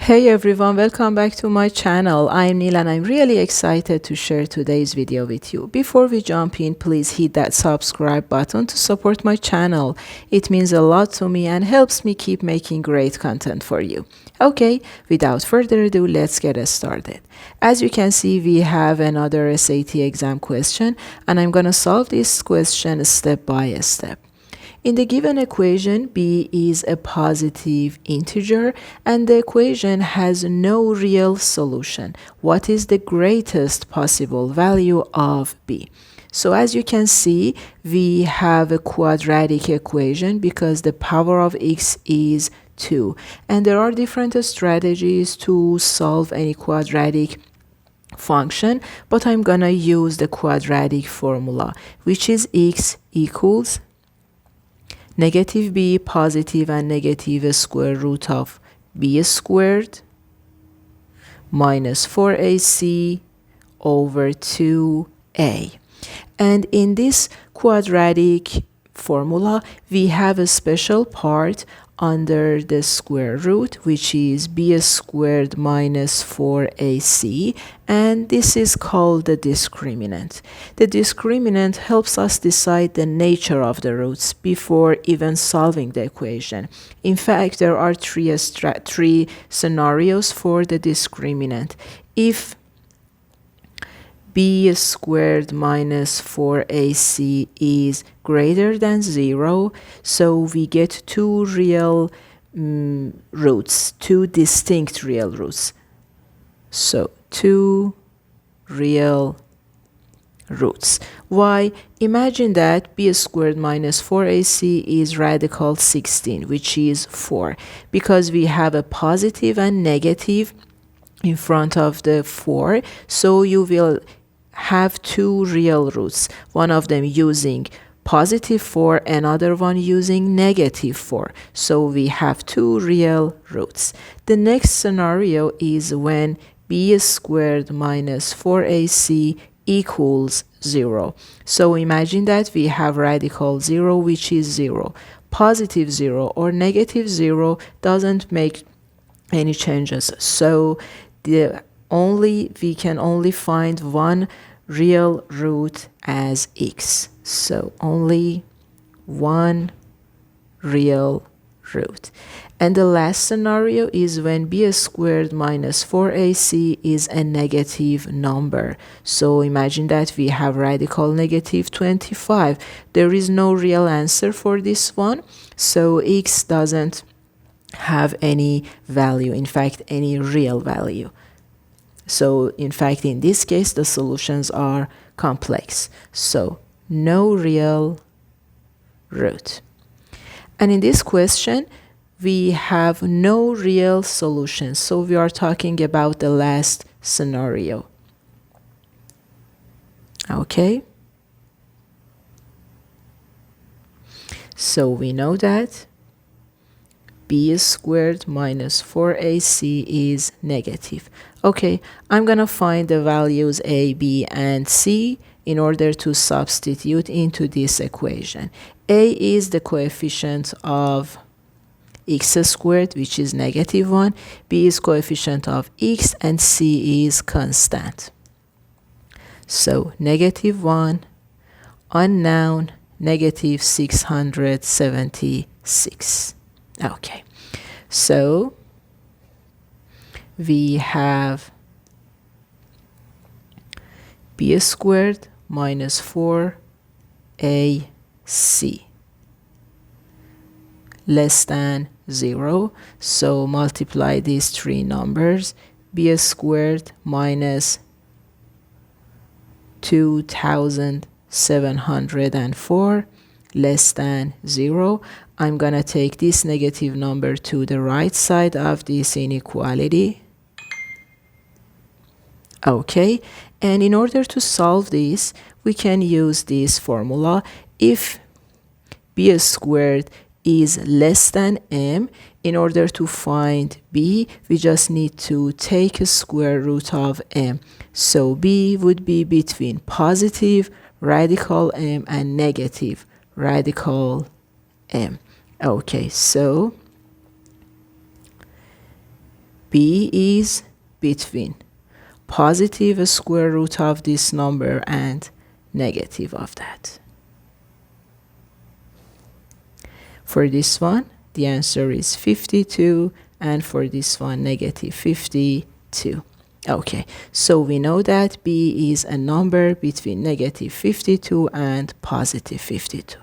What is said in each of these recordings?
Hey everyone, welcome back to my channel. I'm Neil and I'm really excited to share today's video with you. Before we jump in, please hit that subscribe button to support my channel. It means a lot to me and helps me keep making great content for you. Okay, without further ado, let's get started. As you can see, we have another SAT exam question and I'm going to solve this question step by step. In the given equation, b is a positive integer and the equation has no real solution. What is the greatest possible value of b? So as you can see, we have a quadratic equation because the power of x is 2. And there are different strategies to solve any quadratic function, but I'm gonna use the quadratic formula, which is x equals negative b, positive and negative square root of b squared minus 4ac over 2a. And in this quadratic formula, we have a special part under the square root, which is b squared minus 4ac, and this is called the discriminant. The discriminant helps us decide the nature of the roots before even solving the equation. In fact, there are three scenarios for the discriminant. If b squared minus 4ac is greater than 0, so we get two real roots, two distinct real roots. So two real roots. Why? Imagine that b squared minus 4ac is radical 16, which is 4, because we have a positive and negative in front of the 4, so you will have two real roots, one of them using positive 4, another one using negative 4. So we have two real roots. The next scenario is when b squared minus 4ac equals 0. So imagine that we have radical 0, which is 0. Positive 0 or negative 0 doesn't make any changes. So we can only find one real root as x. So only one real root. And the last scenario is when b squared minus 4ac is a negative number. So imagine that we have radical negative 25. There is no real answer for this one. So x doesn't have any value, in fact, any real value. So in fact, in this case, the solutions are complex. So no real root. And in this question, we have no real solution. So we are talking about the last scenario. Okay. So we know that b squared minus 4ac is negative. Okay, I'm gonna find the values a, b, and c in order to substitute into this equation. A is the coefficient of x squared, which is negative 1, b is coefficient of x, and c is constant. So negative 1, unknown, negative 676. Okay, so we have b squared minus 4ac less than 0. So multiply these three numbers. B squared minus 2704 less than 0. I'm gonna take this negative number to the right side of this inequality. Okay, and in order to solve this, we can use this formula. If b squared is less than m, in order to find b, we just need to take a square root of m. So b would be between positive radical m and negative radical m. Okay, so B is between positive square root of this number and negative of that. For this one, the answer is 52, and for this one, negative 52. Okay, so we know that B is a number between negative 52 and positive 52.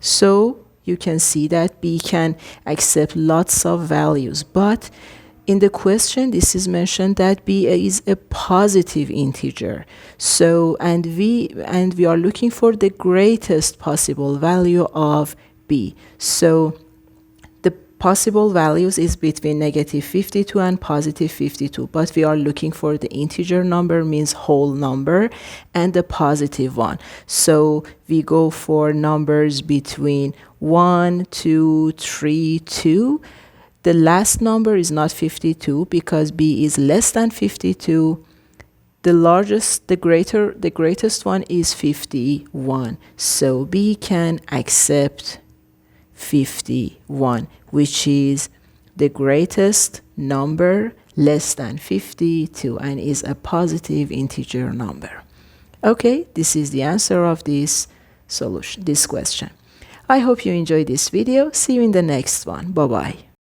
So you can see that B can accept lots of values, but in the question, this is mentioned that B is a positive integer. So, and we are looking for the greatest possible value of B. So, the possible values is between negative 52 and positive 52, but we are looking for the integer number, means whole number, and the positive one. So, we go for numbers between 1, 2, 3, 2. The last number is not 52 because B is less than 52. The greatest one is 51. So B can accept 51, which is the greatest number less than 52 and is a positive integer number. Okay, this is the answer of this question. I hope you enjoyed this video. See you in the next one. Bye-bye.